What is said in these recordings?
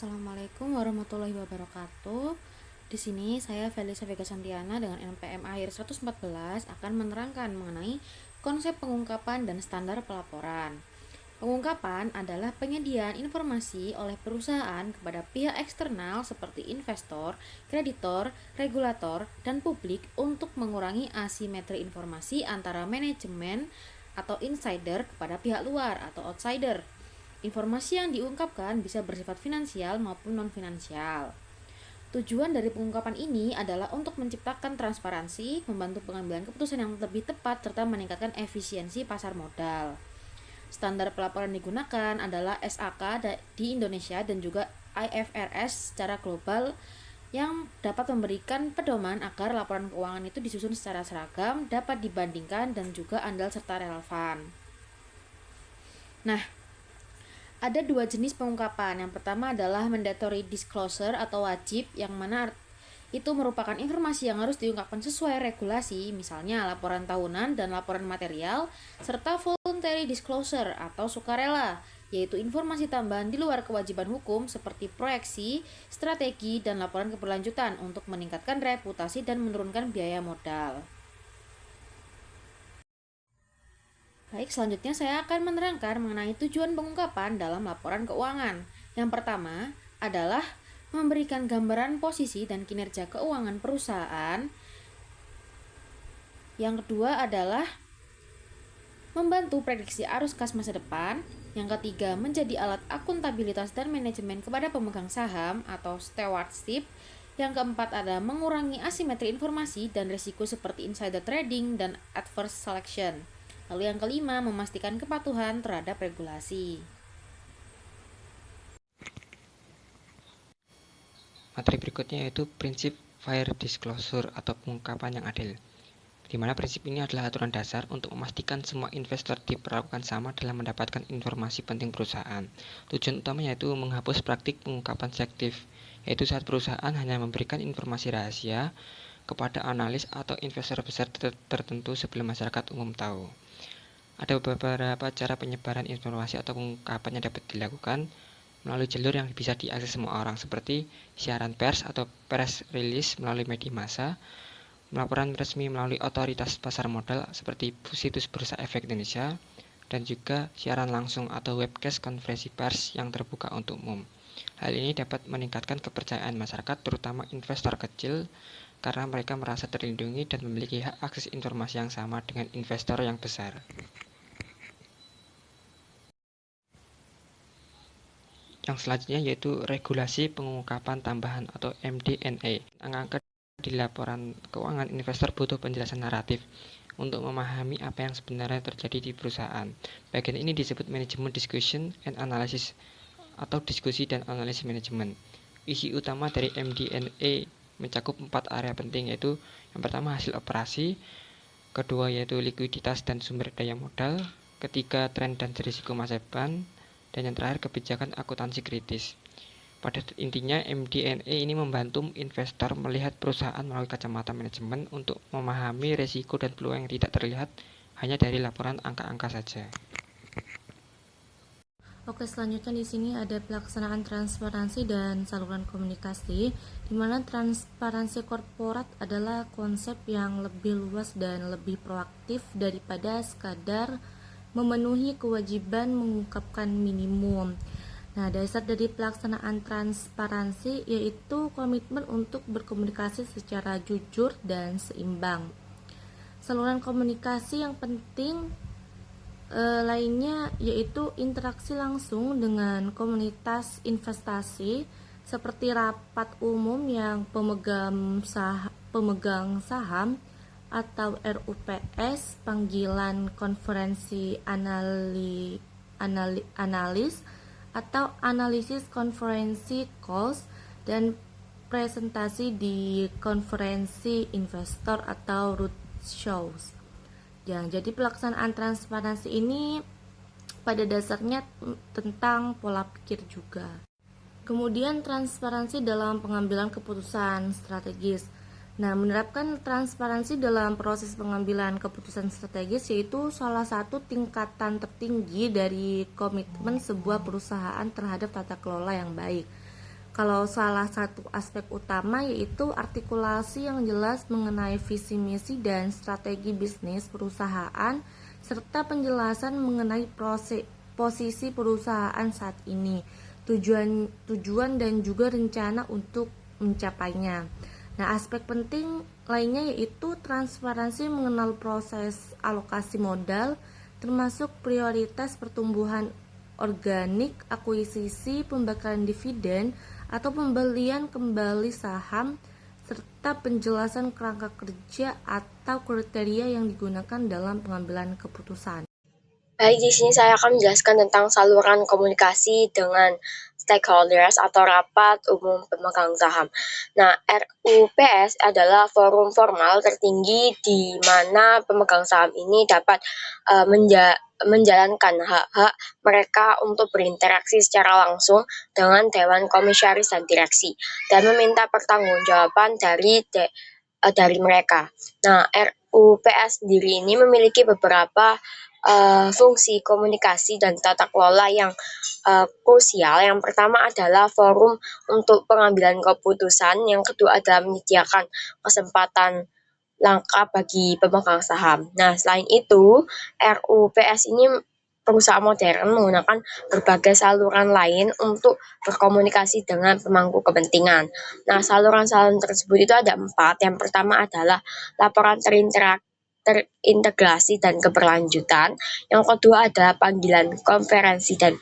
Assalamualaikum warahmatullahi wabarakatuh. Di sini saya Felisa Vega Santiana dengan NPM akhir 114 akan menerangkan mengenai konsep pengungkapan dan standar pelaporan. Pengungkapan adalah penyediaan informasi oleh perusahaan kepada pihak eksternal seperti investor, kreditor, regulator, dan publik untuk mengurangi asimetri informasi antara manajemen atau insider kepada pihak luar atau outsider. Informasi yang diungkapkan bisa bersifat finansial maupun non-finansial. Tujuan dari pengungkapan ini adalah untuk menciptakan transparansi, membantu pengambilan keputusan yang lebih tepat, serta meningkatkan efisiensi pasar modal. Standar pelaporan digunakan adalah SAK di Indonesia dan juga IFRS secara global yang dapat memberikan pedoman agar laporan keuangan itu disusun secara seragam, dapat dibandingkan, dan juga andal serta relevan. Nah, ada dua jenis pengungkapan. Yang pertama adalah mandatory disclosure atau wajib, yang mana itu merupakan informasi yang harus diungkapkan sesuai regulasi, misalnya laporan tahunan dan laporan material, serta voluntary disclosure atau sukarela, yaitu informasi tambahan di luar kewajiban hukum seperti proyeksi, strategi, dan laporan keberlanjutan untuk meningkatkan reputasi dan menurunkan biaya modal. Baik, selanjutnya saya akan menerangkan mengenai tujuan pengungkapan dalam laporan keuangan. Yang pertama adalah memberikan gambaran posisi dan kinerja keuangan perusahaan. Yang kedua adalah membantu prediksi arus kas masa depan. Yang ketiga, menjadi alat akuntabilitas dan manajemen kepada pemegang saham atau stewardship. Yang keempat adalah mengurangi asimetri informasi dan risiko seperti insider trading dan adverse selection. Lalu yang kelima, memastikan kepatuhan terhadap regulasi. Materi berikutnya yaitu prinsip fair disclosure atau pengungkapan yang adil, di mana prinsip ini adalah aturan dasar untuk memastikan semua investor diperlakukan sama dalam mendapatkan informasi penting perusahaan. Tujuan utamanya yaitu menghapus praktik pengungkapan selektif, yaitu saat perusahaan hanya memberikan informasi rahasia kepada analis atau investor besar tertentu sebelum masyarakat umum tahu. Ada beberapa cara penyebaran informasi atau pengungkapan yang dapat dilakukan melalui jalur yang bisa diakses semua orang, seperti siaran pers atau press release melalui media massa, laporan resmi melalui otoritas pasar modal seperti situs Bursa Efek Indonesia, dan juga siaran langsung atau webcast konferensi pers yang terbuka untuk umum. Hal ini dapat meningkatkan kepercayaan masyarakat, terutama investor kecil, karena mereka merasa terlindungi dan memiliki hak akses informasi yang sama dengan investor yang besar. Yang selanjutnya yaitu regulasi pengungkapan tambahan atau MD&A. Angka di laporan keuangan, investor butuh penjelasan naratif untuk memahami apa yang sebenarnya terjadi di perusahaan. Bagian ini disebut manajemen discussion and analysis atau diskusi dan analisis manajemen. Isi utama dari MD&A mencakup 4 area penting, yaitu yang pertama hasil operasi, kedua yaitu likuiditas dan sumber daya modal, ketiga tren dan risiko masa depan, dan yang terakhir kebijakan akuntansi kritis. Pada intinya, MD&A ini membantu investor melihat perusahaan melalui kacamata manajemen untuk memahami risiko dan peluang yang tidak terlihat hanya dari laporan angka-angka saja. Oke, selanjutnya di sini ada pelaksanaan transparansi dan saluran komunikasi, di mana transparansi korporat adalah konsep yang lebih luas dan lebih proaktif daripada sekadar memenuhi kewajiban mengungkapkan minimum. Nah, dasar dari pelaksanaan transparansi yaitu komitmen untuk berkomunikasi secara jujur dan seimbang. Saluran komunikasi yang penting lainnya yaitu interaksi langsung dengan komunitas investasi seperti rapat umum yang pemegang saham atau RUPS, panggilan konferensi analis atau analisis konferensi calls, dan presentasi di konferensi investor atau roadshows. Ya, jadi pelaksanaan transparansi ini pada dasarnya tentang pola pikir juga. Kemudian transparansi dalam pengambilan keputusan strategis. Nah, menerapkan transparansi dalam proses pengambilan keputusan strategis yaitu salah satu tingkatan tertinggi dari komitmen sebuah perusahaan terhadap tata kelola yang baik. Kalau salah satu aspek utama yaitu artikulasi yang jelas mengenai visi misi dan strategi bisnis perusahaan serta penjelasan mengenai posisi perusahaan saat ini, tujuan dan juga rencana untuk mencapainya. Nah, aspek penting lainnya yaitu transparansi mengenal proses alokasi modal, termasuk prioritas pertumbuhan organik, akuisisi, pembakaran dividen, atau pembelian kembali saham, serta penjelasan kerangka kerja atau kriteria yang digunakan dalam pengambilan keputusan. Baik, di sini saya akan menjelaskan tentang saluran komunikasi dengan stakeholders atau rapat umum pemegang saham. Nah, RUPS adalah forum formal tertinggi di mana pemegang saham ini dapat menjalankan hak-hak mereka untuk berinteraksi secara langsung dengan Dewan Komisaris dan Direksi dan meminta pertanggungjawaban dari mereka. Nah, RUPS sendiri ini memiliki beberapa fungsi komunikasi dan tata kelola yang krusial. Yang pertama adalah forum untuk pengambilan keputusan, yang kedua adalah menyediakan kesempatan langkah bagi pemegang saham. Nah, selain itu, RUPS ini perusahaan modern menggunakan berbagai saluran lain untuk berkomunikasi dengan pemangku kepentingan. Nah, saluran-saluran tersebut itu ada 4. Yang pertama adalah laporan terintegrasi dan keberlanjutan. Yang kedua adalah panggilan konferensi dan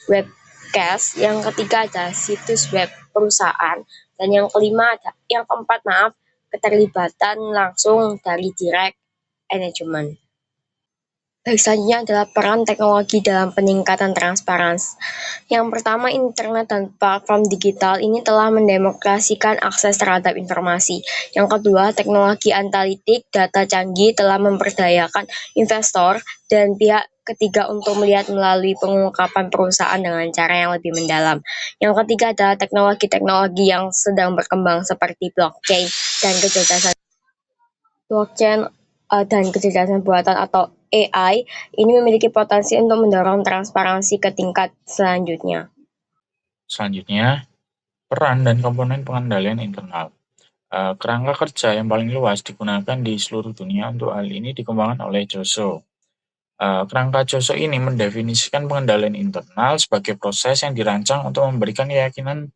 webcast. Yang ketiga adalah situs web perusahaan. Dan yang keempat, keterlibatan langsung dari direct engagement. Baik, selanjutnya adalah peran teknologi dalam peningkatan transparansi. Yang pertama, internet dan platform digital ini telah mendemokrasikan akses terhadap informasi. Yang kedua, teknologi analitik data canggih telah memperdayakan investor dan pihak ketiga untuk melihat melalui pengungkapan perusahaan dengan cara yang lebih mendalam. Yang ketiga adalah teknologi-teknologi yang sedang berkembang seperti blockchain dan kecerdasan buatan atau AI ini memiliki potensi untuk mendorong transparansi ke tingkat selanjutnya. Selanjutnya, peran dan komponen pengendalian internal. Kerangka kerja yang paling luas digunakan di seluruh dunia untuk hal ini dikembangkan oleh Joso. Kerangka Joso ini mendefinisikan pengendalian internal sebagai proses yang dirancang untuk memberikan keyakinan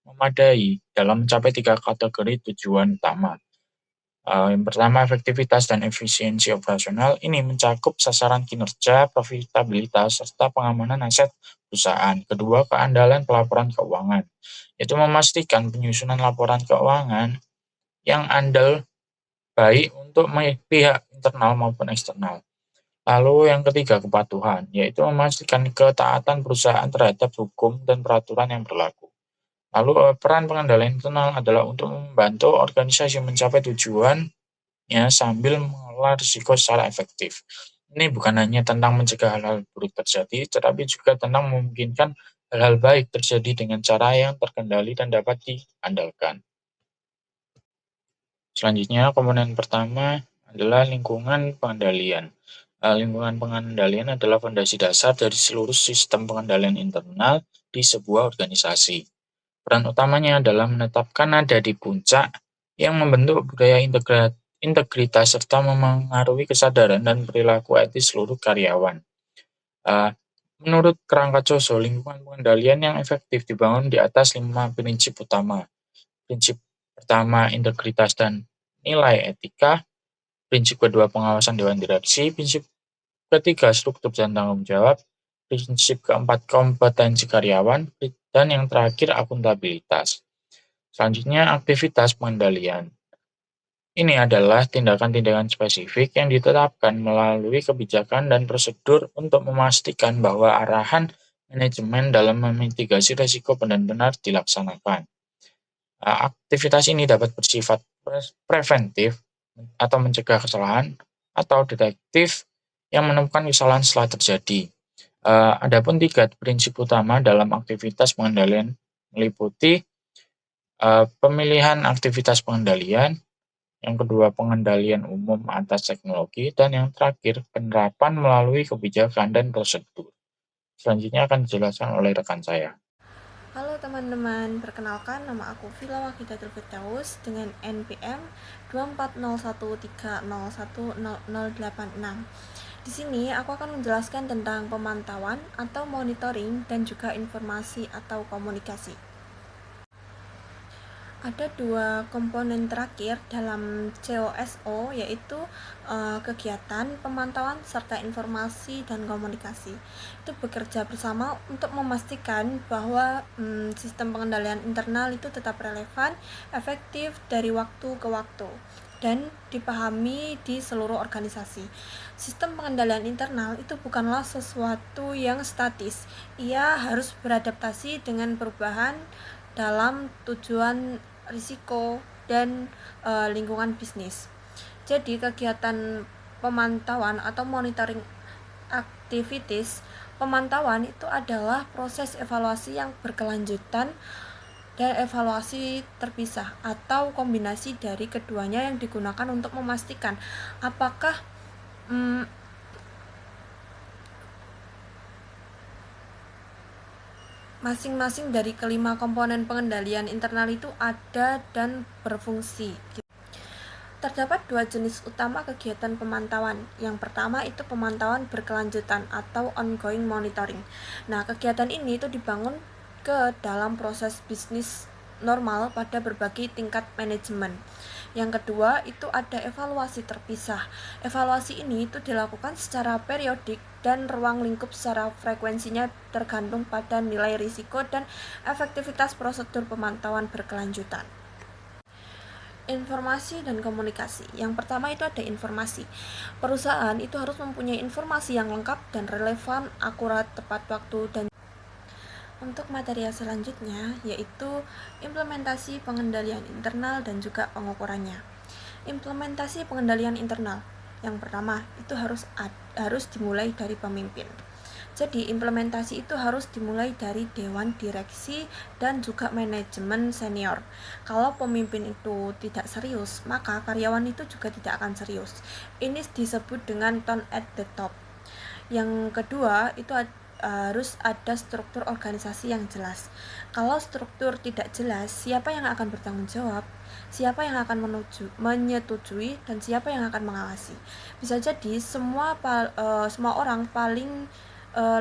memadai dalam mencapai 3 kategori tujuan utama. Yang pertama, efektivitas dan efisiensi operasional. Ini mencakup sasaran kinerja, profitabilitas, serta pengamanan aset perusahaan. Kedua, keandalan pelaporan keuangan, yaitu memastikan penyusunan laporan keuangan yang andal baik untuk pihak internal maupun eksternal. Lalu yang ketiga, kepatuhan, yaitu memastikan ketaatan perusahaan terhadap hukum dan peraturan yang berlaku. Lalu peran pengendalian internal adalah untuk membantu organisasi mencapai tujuannya sambil mengelola risiko secara efektif. Ini bukan hanya tentang mencegah hal-hal buruk terjadi, tetapi juga tentang memungkinkan hal-hal baik terjadi dengan cara yang terkendali dan dapat diandalkan. Selanjutnya, komponen pertama adalah lingkungan pengendalian. Lingkungan pengendalian adalah fondasi dasar dari seluruh sistem pengendalian internal di sebuah organisasi. Peran utamanya adalah menetapkan nada di puncak yang membentuk budaya integritas serta memengaruhi kesadaran dan perilaku etis seluruh karyawan. Menurut kerangka Joso, lingkungan pengendalian yang efektif dibangun di atas 5 prinsip utama. Prinsip pertama, integritas dan nilai etika. Prinsip kedua, pengawasan dewan direksi. Prinsip ketiga, struktur dan tanggung jawab. Prinsip keempat, kompetensi karyawan. Dan yang terakhir, akuntabilitas. Selanjutnya, aktivitas pengendalian. Ini adalah tindakan-tindakan spesifik yang ditetapkan melalui kebijakan dan prosedur untuk memastikan bahwa arahan manajemen dalam memitigasi risiko benar-benar dilaksanakan. Aktivitas ini dapat bersifat preventif atau mencegah kesalahan, atau detektif yang menemukan kesalahan setelah terjadi. Adapun 3 prinsip utama dalam aktivitas pengendalian meliputi pemilihan aktivitas pengendalian, yang kedua pengendalian umum atas teknologi, dan yang terakhir penerapan melalui kebijakan dan prosedur. Selanjutnya akan dijelaskan oleh rekan saya. Halo teman-teman, perkenalkan nama aku Vila Wahidatul Firdaus dengan NPM 240130100086. Di sini aku akan menjelaskan tentang pemantauan atau monitoring dan juga informasi atau komunikasi. Ada dua komponen terakhir dalam COSO, yaitu kegiatan, pemantauan, serta informasi dan komunikasi. Itu bekerja bersama untuk memastikan bahwa sistem pengendalian internal itu tetap relevan, efektif dari waktu ke waktu, dan dipahami di seluruh organisasi. Sistem pengendalian internal itu bukanlah sesuatu yang statis. Ia harus beradaptasi dengan perubahan dalam tujuan risiko dan lingkungan bisnis. Jadi kegiatan pemantauan atau monitoring activities, pemantauan itu adalah proses evaluasi yang berkelanjutan dan evaluasi terpisah atau kombinasi dari keduanya yang digunakan untuk memastikan apakah masing-masing dari kelima komponen pengendalian internal itu ada dan berfungsi. Terdapat dua jenis utama kegiatan pemantauan. Yang pertama itu pemantauan berkelanjutan atau ongoing monitoring. Nah, kegiatan ini itu dibangun ke dalam proses bisnis normal pada berbagai tingkat manajemen. Yang kedua itu ada evaluasi terpisah. Evaluasi ini itu dilakukan secara periodik dan ruang lingkup secara frekuensinya tergantung pada nilai risiko dan efektivitas prosedur pemantauan berkelanjutan. Informasi dan komunikasi. Yang pertama itu ada informasi. Perusahaan itu harus mempunyai informasi yang lengkap dan relevan, akurat, tepat waktu, dan untuk materi selanjutnya yaitu implementasi pengendalian internal dan juga pengukurannya. Implementasi pengendalian internal. Yang pertama itu harus dimulai dari pemimpin. Jadi implementasi itu harus dimulai dari dewan direksi dan juga manajemen senior. Kalau pemimpin itu tidak serius, maka karyawan itu juga tidak akan serius. Ini disebut dengan tone at the top. Yang kedua itu harus ada struktur organisasi yang jelas. Kalau struktur tidak jelas, siapa yang akan bertanggung jawab, siapa yang akan menyetujui, dan siapa yang akan mengawasi. Bisa jadi semua orang paling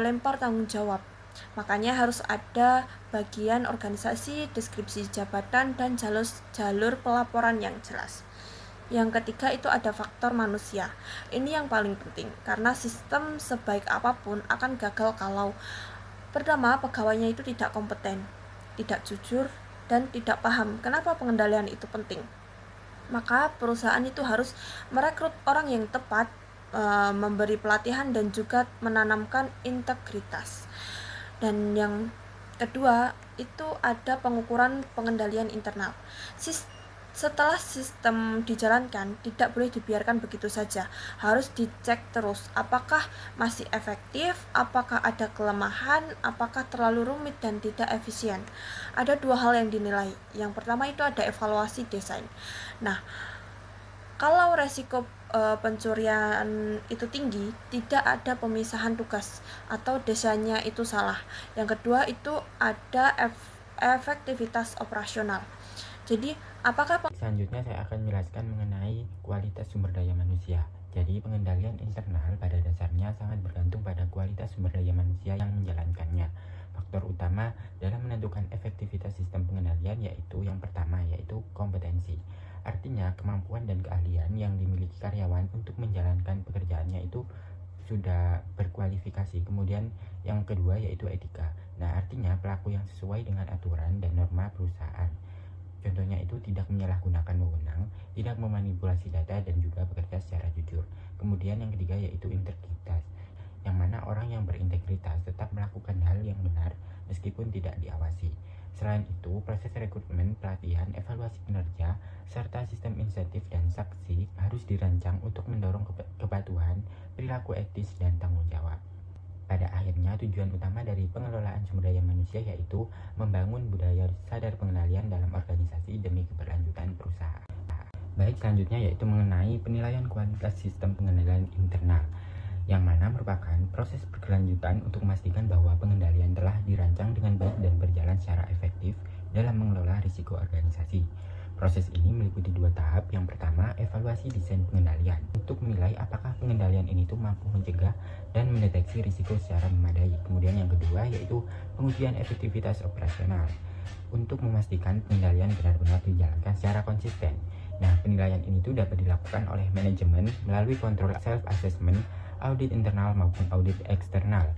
lempar tanggung jawab. Makanya harus ada bagian organisasi, deskripsi jabatan, dan jalur pelaporan yang jelas. Yang ketiga itu ada faktor manusia. Ini yang paling penting karena sistem sebaik apapun akan gagal kalau pertama pegawainya itu tidak kompeten, tidak jujur, dan tidak paham kenapa pengendalian itu penting. Maka perusahaan itu harus merekrut orang yang tepat, memberi pelatihan dan juga menanamkan integritas. Dan yang kedua itu ada pengukuran pengendalian internal. Setelah sistem dijalankan, tidak boleh dibiarkan begitu saja. Harus dicek terus apakah masih efektif, apakah ada kelemahan, apakah terlalu rumit dan tidak efisien. Ada dua hal yang dinilai. Yang pertama itu ada evaluasi desain. Nah, kalau resiko pencurian itu tinggi, tidak ada pemisahan tugas atau desainnya itu salah. Yang kedua itu ada efektivitas operasional. Jadi, Selanjutnya saya akan menjelaskan mengenai kualitas sumber daya manusia. Jadi pengendalian internal pada dasarnya sangat bergantung pada kualitas sumber daya manusia yang menjalankannya. Faktor utama dalam menentukan efektivitas sistem pengendalian yaitu yang pertama yaitu kompetensi. Artinya kemampuan dan keahlian yang dimiliki karyawan untuk menjalankan pekerjaannya itu sudah berkualifikasi. Kemudian yang kedua yaitu etika. Nah, artinya pelaku yang sesuai dengan aturan dan norma perusahaan. Contohnya itu tidak menyalahgunakan wewenang, tidak memanipulasi data, dan juga bekerja secara jujur. Kemudian yang ketiga yaitu integritas, yang mana orang yang berintegritas tetap melakukan hal yang benar meskipun tidak diawasi. Selain itu, proses rekrutmen, pelatihan, evaluasi kinerja, serta sistem insentif dan sanksi harus dirancang untuk mendorong kepatuhan, perilaku etis, dan tanggung jawab. Pada akhirnya, tujuan utama dari pengelolaan sumber daya manusia yaitu membangun budaya sadar pengendalian dalam organisasi demi keberlanjutan perusahaan. Baik, selanjutnya yaitu mengenai penilaian kualitas sistem pengendalian internal, yang mana merupakan proses berkelanjutan untuk memastikan bahwa pengendalian telah dirancang dengan baik dan berjalan secara dalam mengelola risiko organisasi. Proses ini meliputi 2 tahap. Yang pertama, evaluasi desain pengendalian untuk menilai apakah pengendalian ini tuh mampu mencegah dan mendeteksi risiko secara memadai. Kemudian yang kedua yaitu pengujian efektivitas operasional untuk memastikan pengendalian benar-benar dijalankan secara konsisten. Nah, penilaian ini tuh dapat dilakukan oleh manajemen melalui kontrol self-assessment, audit internal maupun audit eksternal.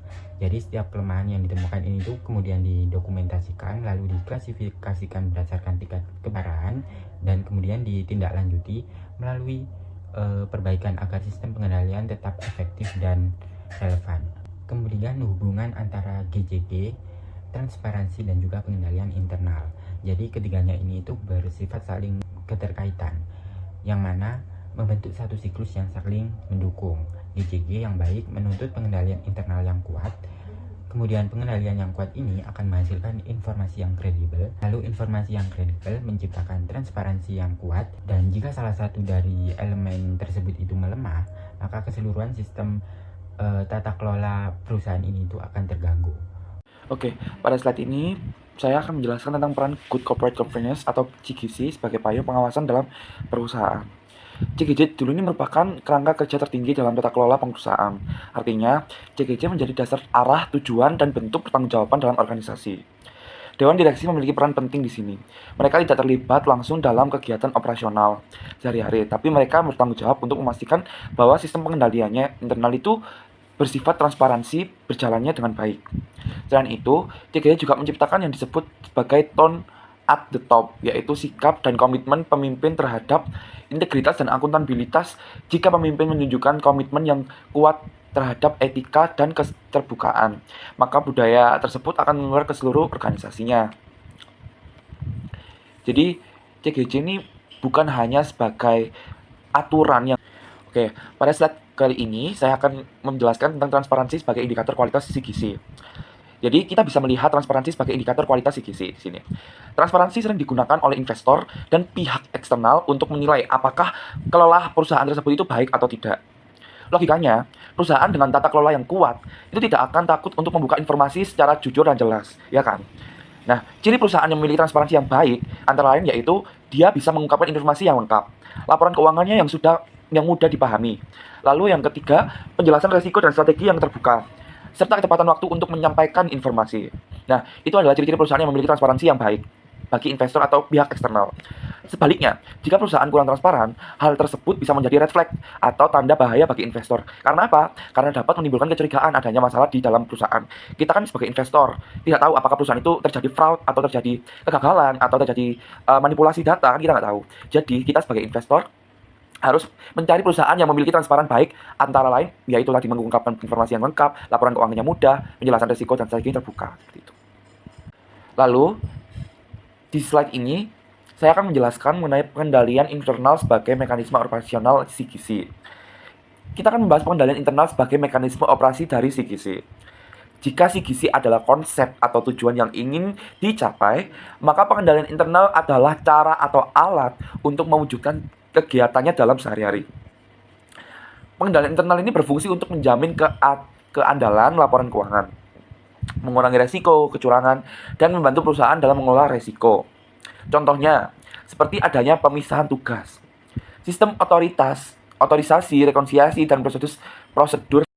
Jadi setiap kelemahan yang ditemukan ini tuh kemudian didokumentasikan, lalu diklasifikasikan berdasarkan tingkat keparahan, dan kemudian ditindaklanjuti melalui perbaikan agar sistem pengendalian tetap efektif dan relevan. Kemudian hubungan antara GJG, transparansi, dan juga pengendalian internal. Jadi ketiganya ini itu bersifat saling keterkaitan, yang mana membentuk satu siklus yang saling mendukung. GJG yang baik menuntut pengendalian internal yang kuat, kemudian pengendalian yang kuat ini akan menghasilkan informasi yang kredibel, lalu informasi yang kredibel menciptakan transparansi yang kuat, dan jika salah satu dari elemen tersebut itu melemah, maka keseluruhan sistem tata kelola perusahaan ini itu akan terganggu. Oke, pada slide ini saya akan menjelaskan tentang peran Good Corporate Governance atau CGC sebagai payung pengawasan dalam perusahaan. CGC dulu ini merupakan kerangka kerja tertinggi dalam tata kelola perusahaan. Artinya, CGC menjadi dasar arah, tujuan, dan bentuk pertanggungjawaban dalam organisasi. Dewan Direksi memiliki peran penting di sini. Mereka tidak terlibat langsung dalam kegiatan operasional sehari-hari, tapi mereka bertanggung jawab untuk memastikan bahwa sistem pengendaliannya internal itu bersifat transparansi berjalannya dengan baik. Selain itu, CGC juga menciptakan yang disebut sebagai tone at the top, yaitu sikap dan komitmen pemimpin terhadap integritas dan akuntabilitas. Jika pemimpin menunjukkan komitmen yang kuat terhadap etika dan keterbukaan, maka budaya tersebut akan menular ke seluruh organisasinya. Jadi, CGC ini bukan hanya sebagai aturan yang... Oke, pada slide kali ini saya akan menjelaskan tentang transparansi sebagai indikator kualitas CGC. Jadi kita bisa melihat transparansi sebagai indikator kualitas CGC di sini. Transparansi sering digunakan oleh investor dan pihak eksternal untuk menilai apakah kelola perusahaan tersebut itu baik atau tidak. Logikanya, perusahaan dengan tata kelola yang kuat itu tidak akan takut untuk membuka informasi secara jujur dan jelas, ya kan? Nah, ciri perusahaan yang memiliki transparansi yang baik antara lain yaitu dia bisa mengungkapkan informasi yang lengkap, laporan keuangannya yang mudah dipahami. Lalu yang ketiga, penjelasan risiko dan strategi yang terbuka, serta ketepatan waktu untuk menyampaikan informasi. Nah, itu adalah ciri-ciri perusahaan yang memiliki transparansi yang baik bagi investor atau pihak eksternal. Sebaliknya, jika perusahaan kurang transparan, hal tersebut bisa menjadi red flag atau tanda bahaya bagi investor. Karena apa? Karena dapat menimbulkan kecurigaan adanya masalah di dalam perusahaan. Kita kan sebagai investor tidak tahu apakah perusahaan itu terjadi fraud atau terjadi kegagalan atau terjadi manipulasi data, kan kita nggak tahu. Jadi, kita sebagai investor harus mencari perusahaan yang memiliki transparan baik, antara lain yaitu tadi mengungkapkan informasi yang lengkap, laporan keuangannya mudah, penjelasan risiko dan strategi terbuka. Seperti itu. Lalu di slide ini saya akan menjelaskan mengenai pengendalian internal sebagai mekanisme operasional CGC. Kita akan membahas pengendalian internal sebagai mekanisme operasi dari CGC. Jika CGC adalah konsep atau tujuan yang ingin dicapai, maka pengendalian internal adalah cara atau alat untuk mewujudkan kegiatannya dalam sehari-hari. Pengendalian internal ini berfungsi untuk menjamin keandalan laporan keuangan, mengurangi resiko kecurangan, dan membantu perusahaan dalam mengelola resiko. Contohnya, seperti adanya pemisahan tugas, sistem otorisasi, rekonsiliasi, dan prosedur